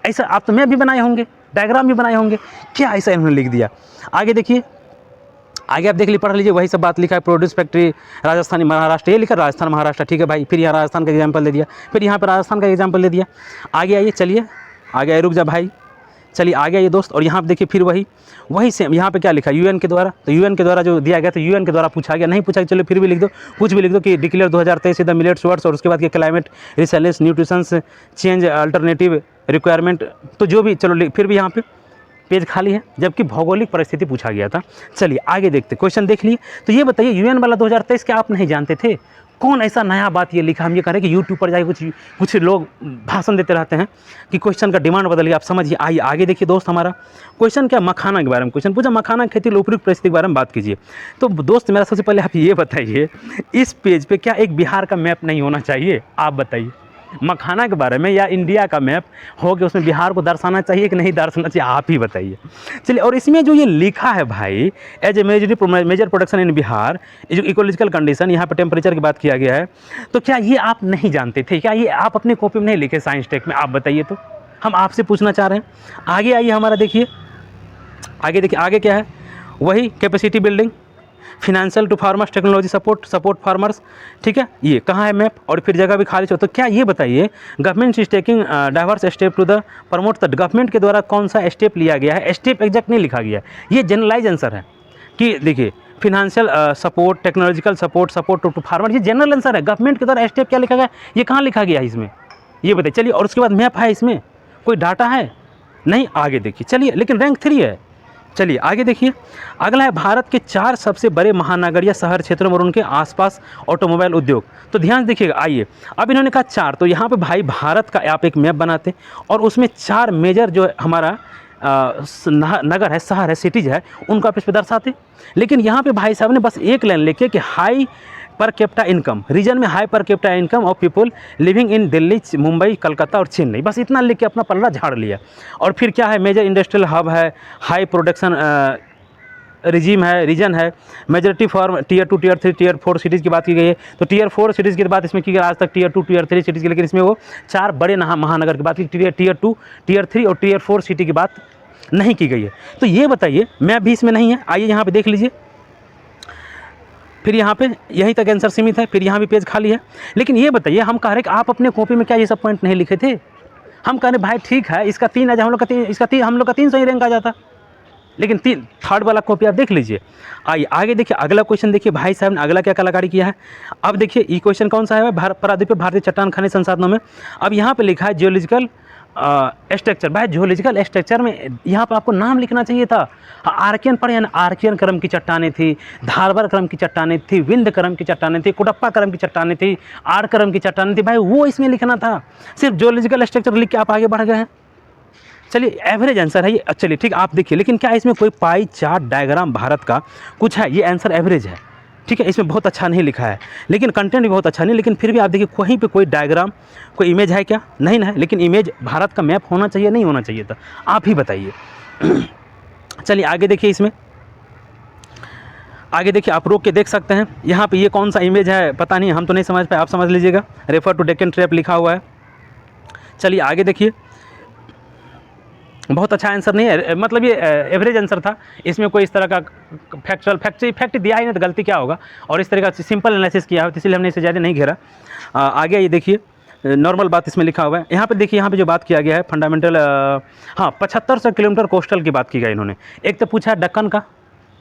ऐसा आप तो मैं भी बनाए होंगे, डायग्राम भी बनाए होंगे, क्या ऐसा इन्होंने लिख दिया? आगे देखिए, आगे आप देख लीजिए, पढ़ लीजिए, वही सब बात लिखा है, प्रोड्यूस फैक्ट्री राजस्थानी महाराष्ट्र, ये लिखा राजस्थान महाराष्ट्र, ठीक है भाई। फिर यहाँ राजस्थान का एग्जाम्पल दे दिया, फिर यहाँ पर राजस्थान का एग्जाम्पल दे दिया। आगे आइए, चलिए आगे आइए, रुक जा भाई, चलिए आगे आइए दोस्त। और यहाँ पर देखिए फिर वही सेम, यहाँ पे क्या लिखा है, यूएन के द्वारा, तो यूएन के द्वारा जो दिया गया, तो यूएन के द्वारा पूछा गया, नहीं पूछा, चलो फिर भी लिख दो, कुछ भी लिख दो कि डिक्लेयर 2023 द मिलेट्स वर्ड्स, और उसके बाद के climate रिसेलेंस nutritions change alternative requirement, तो जो भी, चलो फिर भी यहाँ पे पेज खाली है, जबकि भौगोलिक परिस्थिति पूछा गया था। चलिए आगे देखते, क्वेश्चन देख लिए। तो ये बताइए, यूएन वाला 2023 क्या आप नहीं जानते थे? कौन ऐसा नया बात ये लिखा? हम ये कह रहे हैं कि यूट्यूब पर जाके कुछ लोग भाषण देते रहते हैं कि क्वेश्चन का डिमांड बदल गया, आप समझिए। आइए आगे देखिए दोस्त, हमारा क्वेश्चन क्या, मखाना के बारे में क्वेश्चन पूछा, मखाना खेती के उपयुक्त परिस्थिति के बारे में बात कीजिए। तो दोस्त मेरा सबसे पहले आप ये बताइए, इस पेज पे क्या एक बिहार का मैप नहीं होना चाहिए? आप बताइए, मखाना के बारे में या इंडिया का मैप हो कि उसमें बिहार को दर्शाना चाहिए कि नहीं दर्शाना चाहिए, आप ही बताइए। चलिए, और इसमें जो ये लिखा है भाई, as a major production in Bihar, जो इकोलॉजिकल कंडीशन, यहाँ पर टेम्परेचर की बात किया गया है, तो क्या ये आप नहीं जानते थे? क्या ये आप अपने कॉपी में नहीं लिखे साइंस टेक में? आप बताइए, तो हम आपसे पूछना चाह रहे हैं। आगे आइए, हमारा देखिए, आगे देखिए, आगे क्या है, वही capacity building, financial to farmers, technology support farmers, ठीक है। ये कहाँ है मैप, और फिर जगह भी खाली हो। तो क्या ये बताइए, government is taking diverse step to the promote the, government के द्वारा कौन सा स्टेप लिया गया है? स्टेप एग्जैक्ट नहीं लिखा गया, ये जनरलाइज आंसर है कि देखिए financial support, technological support to farmer, ये जनरल आंसर है। गवर्नमेंट के द्वारा स्टेप क्या लिखा गया, ये कहाँ लिखा गया है इसमें, ये बताइए। चलिए, और उसके बाद मैप है, इसमें कोई डाटा है नहीं? आगे देखिए, चलिए, लेकिन रैंक 3 है। चलिए आगे देखिए, अगला है भारत के 4 सबसे बड़े महानगर या शहर क्षेत्रों और उनके आसपास ऑटोमोबाइल उद्योग। तो ध्यान देखिएगा, आइए, अब इन्होंने कहा 4, तो यहाँ पे भाई भारत का आप एक मैप बनाते और उसमें 4 मेजर जो हमारा नगर है, शहर है, सिटीज़ है, उनको आप इस पर दर्शाते। लेकिन यहाँ पे भाई साहब ने बस एक लाइन लिखे कि high per capita income, region में high per capita income of people living in Delhi, Mumbai, Calcutta और चेन्नई, बस इतना लिख के अपना पल्ला झाड़ लिया। और फिर क्या है, मेजर इंडस्ट्रियल हब है, हाई प्रोडक्शन रिजीम है, रीजन है, majority for tier 2, tier 3, tier 4 cities की बात की गई है। तो टीयर 4 सिटीज़ की बात इसमें की गई आज तक, टीयर 2, टीयर 3 सिटीज़ की, लेकिन इसमें वो 4 बड़े महानगर की बात की, टीयर 2, टीयर 3 और टीयर 4 सिटी की बात नहीं की गई है। तो ये बताइए, मैप भी इसमें नहीं है। आइए यहाँ पे देख लीजिए, फिर यहाँ पे यहीं तक आंसर सीमित है, फिर यहाँ भी पेज खाली है। लेकिन ये बताइए, हम कह रहे हैं कि आप अपने कॉपी में क्या ये सब पॉइंट नहीं लिखे थे? हम कह रहे भाई ठीक है, इसका 3 आ जाए, हम लोग का 300 ही रैंक आ जाता। लेकिन थर्ड वाला कॉपी आप देख लीजिए। आइए आगे देखिए, अगला क्वेश्चन देखिए भाई साहब ने अगला क्या कलाकारी किया है। अब देखिए ये क्वेश्चन कौन सा है, प्रायद्वीप भारतीय चट्टान खनिज संसाधनों में। अब यहाँ पे लिखा है जियोलॉजिकल स्ट्रक्चर। भाई जियोलॉजिकल स्ट्रक्चर में यहाँ पर आपको नाम लिखना चाहिए था। आर्कियन पढ़े ना, आर्कियन क्रम की चट्टानें थी, धारवार क्रम की चट्टानें थी, विंध्य क्रम की चट्टानें थी, कुडप्पा क्रम की चट्टानें थी, आर क्रम की चट्टानें थी। भाई वो इसमें लिखना था, सिर्फ जियोलॉजिकल स्ट्रक्चर लिख के आप आगे बढ़ गए हैं। चलिए एवरेज आंसर है ये। चलिए ठीक, आप देखिए, लेकिन क्या इसमें कोई पाई चार्ट डायग्राम भारत का कुछ है? ये आंसर एवरेज है, ठीक है। इसमें बहुत अच्छा नहीं लिखा है, लेकिन कंटेंट भी बहुत अच्छा नहीं, लेकिन फिर भी आप देखिए कहीं पे कोई डायग्राम, कोई इमेज है क्या? नहीं है, लेकिन इमेज भारत का मैप होना चाहिए, नहीं होना चाहिए था? आप ही बताइए। चलिए आगे देखिए, इसमें आगे देखिए, आप रोक के देख सकते हैं। यहाँ पे ये कौन सा इमेज है पता नहीं, हम तो नहीं समझ पाए, आप समझ लीजिएगा। रेफर टू डेक्कन ट्रैप लिखा हुआ है। चलिए आगे देखिए, बहुत अच्छा आंसर नहीं है, मतलब ये एवरेज आंसर था। इसमें कोई इस तरह का फैक्ट दिया ही नहीं तो गलती क्या होगा, और इस तरह का सिंपल एनालिसिस किया है, इसलिए हमने इसे ज़्यादा नहीं घेरा। आगे ये देखिए, नॉर्मल बात इसमें लिखा हुआ है। यहाँ पे देखिए, यहाँ पे जो बात किया गया है फंडामेंटल, हाँ 7500 किलोमीटर कोस्टल की बात की गई इन्होंने। एक तो पूछा दक्कन का,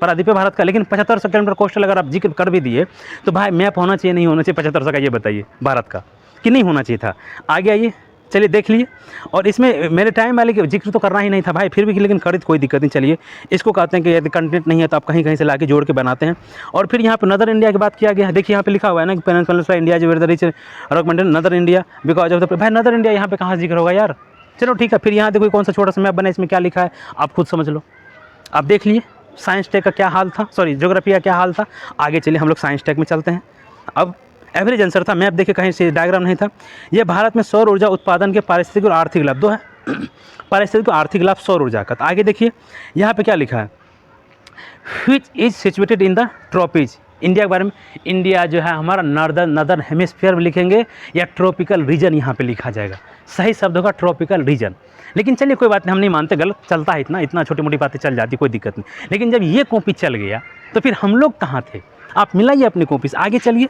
प्रायद्वीप भारत का, लेकिन 7500 किलोमीटर कोस्टल अगर आप जिक्र कर भी दिए तो भाई मैप होना चाहिए, नहीं होना चाहिए 7500 का, ये बताइए भारत का, कि नहीं होना चाहिए था? आगे आइए, चलिए देख लीजिए। और इसमें मेरे टाइम वाले के जिक्र तो करना ही नहीं था भाई, फिर भी लेकिन कर कोई दिक्कत नहीं। चलिए इसको कहते हैं कि यदि कंटेंट नहीं है तो आप कहीं कहीं से लाके जोड़ के बनाते हैं। और फिर यहाँ पे नदर इंडिया की बात किया गया है। देखिए यहाँ पे लिखा हुआ है ना कि पेनिनसुला इंडिया जो were rich recommended northern India because of the, भाई नदर इंडिया यहाँ पे कहाँ जिक्र होगा यार? चलो ठीक है, फिर यहाँ देखो कौन सा छोटा सा मैप बना, इसमें क्या लिखा है आप खुद समझ लो। आप देख लिए साइंस टेक का क्या हाल था, सॉरी ज्योग्राफी का क्या हाल था। आगे चलिए हम लोग साइंस टेक में चलते हैं। अब एवरेज आंसर था, मैप देखिए कहीं से डायग्राम नहीं था। ये भारत में सौर ऊर्जा उत्पादन के पारिस्थितिक और आर्थिक लाभ, दो है पारिस्थितिक और आर्थिक लाभ सौर ऊर्जा का। तो आगे देखिए यहाँ पे क्या लिखा है, which is situated in the tropics. India के बारे में, इंडिया जो है हमारा नदर्न हेमिस्फीयर में लिखेंगे या ट्रॉपिकल रीजन यहाँ पे लिखा जाएगा। सही शब्द होगा ट्रॉपिकल रीजन। लेकिन चलिए कोई बात नहीं, हम नहीं मानते, गलत चलता है, इतना छोटी मोटी बातें चल जाती, कोई दिक्कत नहीं। लेकिन जब ये कॉपी चल गया तो फिर हम लोग कहाँ थे? आप मिलाइए अपनी कॉपी से। आगे चलिए,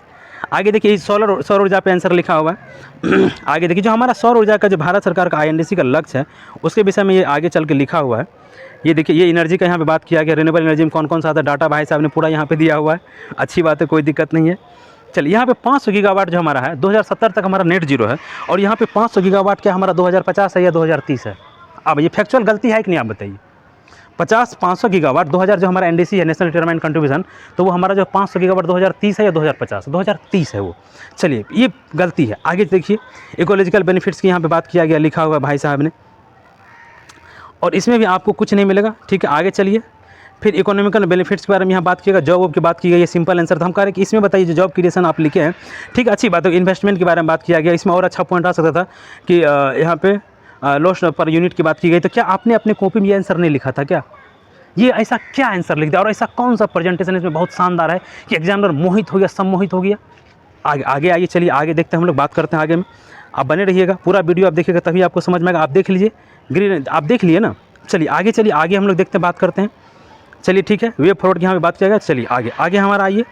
आगे देखिए सौर ऊर्जा पे आंसर लिखा हुआ है। आगे देखिए, जो हमारा सौर ऊर्जा का जो भारत सरकार का INDC का लक्ष्य है उसके विषय में ये आगे चल के लिखा हुआ है। ये देखिए, ये एनर्जी का यहाँ पे बात किया गया, रिन्यूएबल एनर्जी में कौन कौन सा आता है, डाटा भाई साहब ने पूरा यहाँ पे दिया हुआ है। अच्छी बात है, कोई दिक्कत नहीं है। चलिए यहाँ पे 500 गीगावाट जो हमारा है, 2070 तक हमारा नेट जीरो है, और यहाँ पे 500 गीगावाट क्या हमारा 2050 है या 2030 है? अब ये फैक्चुअल गलती है कि नहीं, आप बताइए। 500 गीगावाट 2000 जो हमारा NDC है, नेशनल डिटरमाइंड कंट्रीब्यूशन, तो वो हमारा जो 500 गीगावाट 2030 है या 2050? 2030 है वो। चलिए ये गलती है। आगे देखिए, इकोलॉजिकल बेनिफिट्स की यहाँ पे बात किया गया, लिखा हुआ भाई साहब ने, और इसमें भी आपको कुछ नहीं मिलेगा, ठीक है। आगे चलिए, फिर इकोनॉमिकल बेनिफिट्स के बारे में यहाँ बात किएगा, जॉब की बात की गई, ये सिंपल आंसर था। हम कह रहे हैं कि इसमें बताइए जो जॉब क्रिएशन आप लिखे हैं, ठीक है, अच्छी बात है। इन्वेस्टमेंट के बारे में बात किया गया, इसमें और अच्छा पॉइंट आ सकता था कि यहाँ पे लॉस पर यूनिट की बात की गई। तो क्या आपने अपने कॉपी में ये आंसर नहीं लिखा था क्या? ये ऐसा क्या आंसर लिख दिया, और ऐसा कौन सा प्रेजेंटेशन इसमें बहुत शानदार है कि एग्जामिनर मोहित हो गया, सम्मोहित हो गया? आगे आइए, चलिए आगे देखते हैं, हम लोग बात करते हैं आगे में। आप बने रहिएगा, पूरा वीडियो आप देखिएगा तभी आपको समझ में आएगा। आप देख लीजिए, ग्रीन आप देख लिए ना। चलिए आगे हम लोग देखते हैं, बात करते हैं। चलिए ठीक है, वे फॉरवर्ड की यहाँ पे बात किया गया। चलिए आगे हमारा आइए,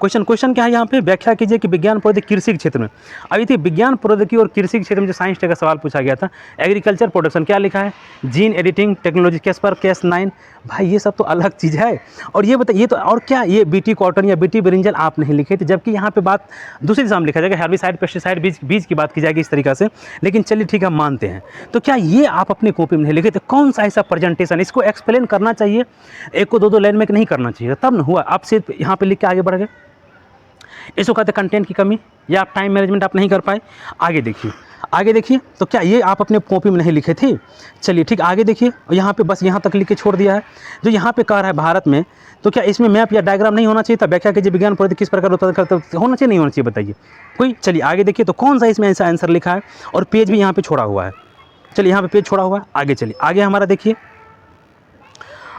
क्वेश्चन क्या है यहाँ पे, व्याख्या कीजिए कि विज्ञान प्रौद्योगिकी कृषि के क्षेत्र में। अभी थी विज्ञान प्रौद्योगिकी और कृषि के क्षेत्र में जो साइंस टेक का सवाल पूछा गया था, एग्रीकल्चर प्रोडक्शन, क्या लिखा है, जीन एडिटिंग टेक्नोलॉजी, केस 9। भाई ये सब तो अलग चीज़ है। और ये बताइए, ये तो और क्या, ये BT कॉटन या BT ब्रिंजल आप नहीं लिखे थे, जबकि यहाँ पे बात दूसरी दिशा में लिखा जाएगा, हेर्बिसाइड पेस्टिसाइड बीज की बात की जाएगी इस तरीक़ा से। लेकिन चलिए ठीक है, हम मानते हैं। तो क्या ये आप अपनी कॉपी में नहीं लिखे थे? कौन सा ऐसा प्रेजेंटेशन, इसको एक्सप्लेन करना चाहिए, एक को दो लाइन में नहीं करना चाहिए, तब न हुआ। आप सिर्फ यहाँ पे लिख के आगे बढ़ गए, इसको कहते हैं कंटेंट की कमी, या आप टाइम मैनेजमेंट आप नहीं कर पाए। आगे देखिए, तो क्या ये आप अपने कॉपी में नहीं लिखे थे? चलिए ठीक, आगे देखिए, यहाँ पे बस यहाँ तक लिख के छोड़ दिया है। जो यहाँ पे कह रहा है भारत में, तो क्या इसमें मैप या डायग्राम नहीं होना चाहिए था? व्याख्या कीजिए विज्ञान प्रौद्योगिकी किस प्रकार उत्पादन करते होना चाहिए, नहीं होना चाहिए, बताइए कोई। चलिए आगे देखिए, तो कौन सा इसमें ऐसा आंसर लिखा है, और पेज भी यहाँ पे छोड़ा हुआ है। चलिए यहाँ पे पेज छोड़ा हुआ है। आगे चलिए, आगे हमारा देखिए,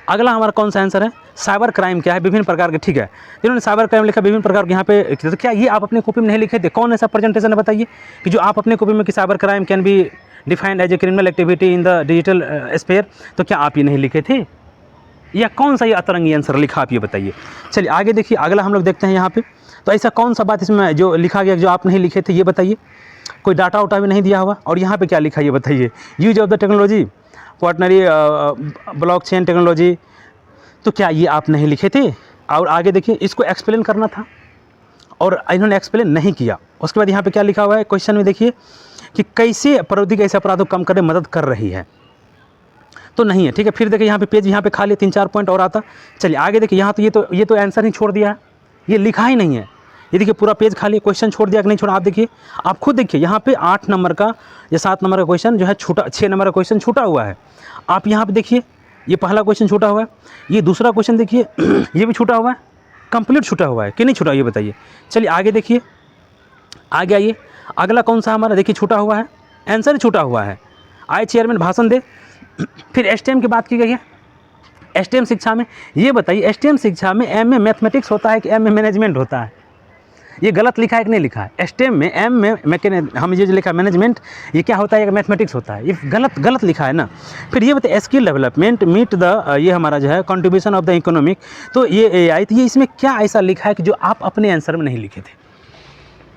अगला हमारा कौन सा आंसर है, साइबर क्राइम क्या है, विभिन्न प्रकार के, ठीक है। जिन्होंने साइबर क्राइम लिखा विभिन्न प्रकार के यहाँ पे, तो क्या ये आप अपने कॉपी में नहीं लिखे थे? कौन ऐसा प्रेजेंटेशन है बताइए कि जो आप अपने कॉपी में कि cyber crime can be defined as a criminal activity in the digital sphere, तो क्या आप ये नहीं लिखे थे? या कौन सा ये अतरंगी आंसर लिखा, आप ये बताइए। चलिए आगे देखिए, अगला हम लोग देखते हैं यहाँ पे, तो ऐसा कौन सा बात इसमें जो लिखा गया जो आप नहीं लिखे थे, ये बताइए। कोई डाटा उटा भी नहीं दिया हुआ, और यहाँ पे क्या लिखा ये बताइए, use of the technology, quaternary blockchain technology, तो क्या ये आप नहीं लिखे थे? और आगे देखिए, इसको एक्सप्लेन करना था और इन्होंने एक्सप्लेन नहीं किया। उसके बाद यहाँ पे क्या लिखा हुआ है क्वेश्चन में, देखिए कि कैसे प्रौद्योगिकी ऐसे अपराधों को कम करने में मदद कर रही है, तो नहीं है। ठीक है, फिर देखिए यहाँ पे पेज यहाँ पे खाली 3-4 पॉइंट और आता। चलिए आगे देखिए, यहाँ तो ये तो आंसर ही छोड़ दिया है, ये लिखा ही नहीं है। ये देखिए पूरा पेज खाली, क्वेश्चन छोड़ दिया कि नहीं छोड़ा, आप देखिए, आप खुद देखिए यहाँ पे 8 नंबर का या 7 नंबर का क्वेश्चन जो है छूटा, 6 नंबर का क्वेश्चन छूटा हुआ है। आप यहाँ पे देखिए, ये पहला क्वेश्चन छूटा हुआ है, ये दूसरा क्वेश्चन देखिए ये भी छूटा हुआ है, कंप्लीट छूटा हुआ है कि नहीं छूटा, ये बताइए। चलिए आगे देखिए, आगे आइए, अगला कौन सा हमारा देखिए छूटा हुआ है, आंसर ही छूटा हुआ है। आए चेयरमैन भाषण दे। फिर एसटीएम की बात की गई है। एसटीएम शिक्षा में ये बताइए, एसटीएम शिक्षा में एमए मैथमेटिक्स होता है कि एमए मैनेजमेंट होता है? ये गलत लिखा है कि नहीं लिखा है? एसटीएम में एम में हम ये जो लिखा है मैनेजमेंट, ये क्या होता है? ये मैथमेटिक्स होता है। ये गलत लिखा है ना। फिर ये बताइए, स्किल डेवलपमेंट मीट द, ये हमारा जो है कंट्रीब्यूशन ऑफ द इकोनॉमिक, तो ये एआई, तो ये इसमें क्या ऐसा लिखा है कि जो आप अपने आंसर में नहीं लिखे थे?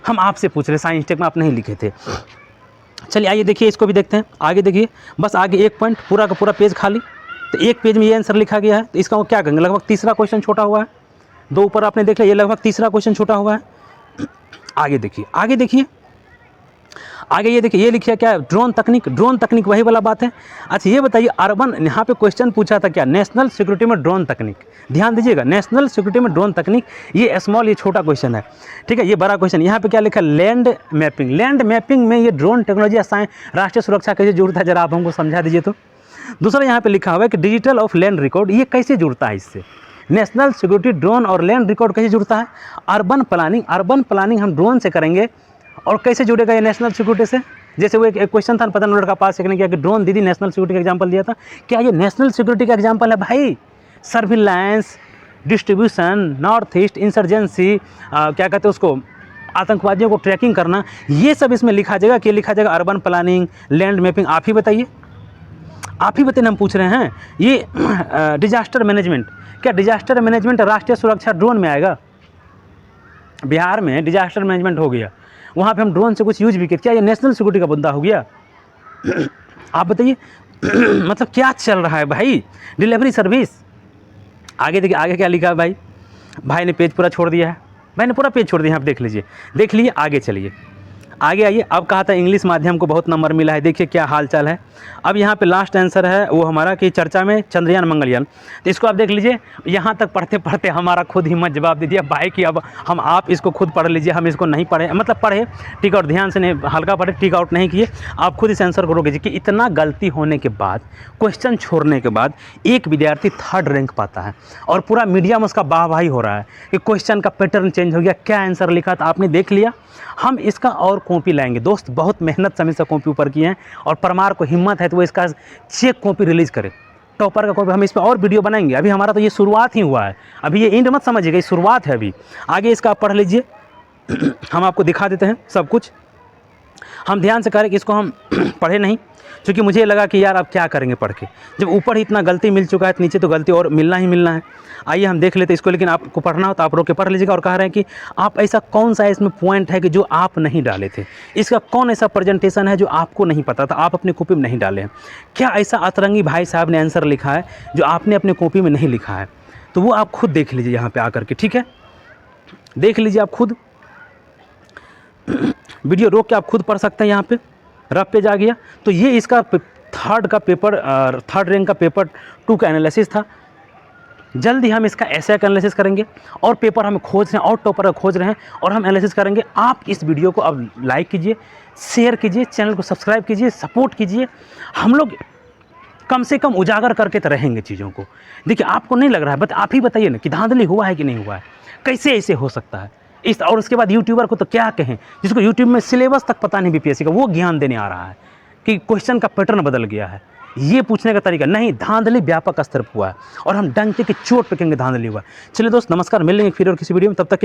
हम आपसे पूछ रहे, साइंस टेक में आप नहीं लिखे थे। चलिए आइए देखिए, इसको भी देखते हैं। आगे देखिए, बस आगे एक पॉइंट, पूरा का पूरा पेज खाली, तो एक पेज में ये आंसर लिखा गया है, तो इसका वो क्या करेंगे? लगभग तीसरा क्वेश्चन छोटा हुआ है, 2 ऊपर आपने देख लिया, ये लगभग तीसरा क्वेश्चन छोटा हुआ है। आगे देखिए, आगे देखिए, आगे ये देखिए, ये लिखिए क्या? ड्रोन तकनीक। ड्रोन तकनीक वही वाला बात है। अच्छा ये बताइए, अर्बन, यहाँ पे क्वेश्चन पूछा था क्या? नेशनल सिक्योरिटी में ड्रोन तकनीक। ध्यान दीजिएगा, नेशनल सिक्योरिटी में ड्रोन तकनीक, ये स्मॉल, ये छोटा क्वेश्चन है। ठीक है, ये बड़ा क्वेश्चन। यहाँ पे क्या लिखा है? Land mapping. लैंड मैपिंग में ये ड्रोन टेक्नोलॉजी राष्ट्रीय सुरक्षा कैसे जुड़ता है, जरा आप हमको समझा दीजिए। तो दूसरा यहाँ पे लिखा हुआ है कि डिजिटल ऑफ लैंड रिकॉर्ड, ये कैसे जुड़ता है इससे? नेशनल सिक्योरिटी, ड्रोन और लैंड रिकॉर्ड कैसे जुड़ता है? अर्बन प्लानिंग, अर्बन प्लानिंग हम ड्रोन से करेंगे और कैसे जुड़ेगा ये नेशनल सिक्योरिटी से? जैसे वो एक क्वेश्चन था पता लड़का पास सेकंड किया कि ड्रोन दीदी नेशनल सिक्योरिटी का एग्जांपल दिया था, क्या ये नेशनल सिक्योरिटी का एग्जांपल है भाई? Surveillance, distribution, north east insurgency, क्या कहते हैं उसको, आतंकवादियों को ट्रैकिंग करना, ये सब इसमें लिखा जाएगा कि लिखा जाएगा अर्बन प्लानिंग, लैंड मैपिंग? आप ही बताइए, आप ही बताइए, हम पूछ रहे हैं। ये डिजास्टर मैनेजमेंट, क्या डिजास्टर मैनेजमेंट राष्ट्रीय सुरक्षा ड्रोन में आएगा? बिहार में डिजास्टर मैनेजमेंट हो गया, वहाँ पे हम ड्रोन से कुछ यूज भी किया, क्या ये नेशनल सिक्योरिटी का मुद्दा हो गया? आप बताइए मतलब क्या चल रहा है भाई? Delivery service. आगे देखिए, आगे क्या लिखा है भाई? भाई ने पेज पूरा छोड़ दिया है, भाई ने पूरा पेज छोड़ दिया, आप देख लीजिए, देख लीजिए। आगे चलिए, आगे आइए। अब कहा था इंग्लिश माध्यम को बहुत नंबर मिला है, देखिए क्या हाल चाल है। अब यहाँ पे लास्ट आंसर है वो हमारा कि चर्चा में चंद्रयान मंगलयान, तो इसको आप देख लीजिए। यहाँ तक पढ़ते पढ़ते हमारा खुद हिम्मत जवाब दे दिया भाई कि अब हम, आप इसको खुद पढ़ लीजिए, हम इसको नहीं पढ़े, मतलब पढ़े टिक आउट, ध्यान से नहीं, हल्का पढ़े, टिक आउट नहीं किए। आप खुद इस आंसर को रोक लीजिए कि इतना गलती होने के बाद, क्वेश्चन छोड़ने के बाद एक विद्यार्थी 3rd रैंक पाता है और पूरा मीडिया में उसका वाहवाही हो रहा है कि क्वेश्चन का पैटर्न चेंज हो गया, क्या आंसर लिखा था आपने देख लिया। हम इसका और कॉपी लाएंगे दोस्त, बहुत मेहनत से हम इसका कॉपी ऊपर किए हैं और परमार को हिम्मत है तो वो इसका चेक कॉपी रिलीज़ करे, टॉपर का कॉपी। हम इस पर और वीडियो बनाएंगे, अभी हमारा तो ये शुरुआत ही हुआ है, अभी ये एंड मत समझिएगा, ये शुरुआत है अभी। आगे इसका आप पढ़ लीजिए, हम आपको दिखा देते हैं सब कुछ। हम ध्यान से करें कि इसको हम पढ़े नहीं, क्योंकि मुझे लगा कि यार अब क्या करेंगे पढ़ के, जब ऊपर ही इतना गलती मिल चुका है तो नीचे तो गलती और मिलना ही मिलना है। आइए हम देख लेते हैं इसको, लेकिन आपको पढ़ना हो तो आप रोक के पढ़ लीजिएगा। और कह रहे हैं कि आप ऐसा कौन सा इसमें पॉइंट है कि जो आप नहीं डाले थे, इसका कौन ऐसा प्रेजेंटेशन है जो आपको नहीं पता था, आप अपनी कॉपी में नहीं डाले हैं, क्या ऐसा अतरंगी भाई साहब ने आंसर लिखा है जो आपने अपनी कॉपी में नहीं लिखा है, तो वो आप खुद देख लीजिए यहाँ पर आकर के, ठीक है, देख लीजिए आप खुद, वीडियो रोक के आप खुद पढ़ सकते हैं। यहाँ पे रफ पेज आ गया, तो ये इसका 3rd रैंक का पेपर 2 का एनालिसिस था। जल्दी हम इसका ऐसे का एनालिसिस करेंगे और पेपर हम खोज रहे हैं और टॉपर का खोज रहे हैं और हम एनालिसिस करेंगे। आप इस वीडियो को अब लाइक कीजिए, शेयर कीजिए, चैनल को सब्सक्राइब कीजिए, सपोर्ट कीजिए। हम लोग कम से कम उजागर करके तो रहेंगे चीज़ों को। देखिए आपको नहीं लग रहा है, बट आप ही बताइए ना कि धांधली हुआ है कि नहीं हुआ है, कैसे ऐसे हो सकता है इस। और उसके बाद यूट्यूबर को तो क्या कहें, जिसको यूट्यूब में सिलेबस तक पता नहीं बीपीएससी का, वो ज्ञान देने आ रहा है कि क्वेश्चन का पैटर्न बदल गया है, ये पूछने का तरीका नहीं। धांधली व्यापक स्तर पर हुआ है और हम डंके की चोट पे कहेंगे धांधली हुआ है। चलिए दोस्त, नमस्कार, मिल लेंगे फिर और किसी वीडियो में, तब तक के लिए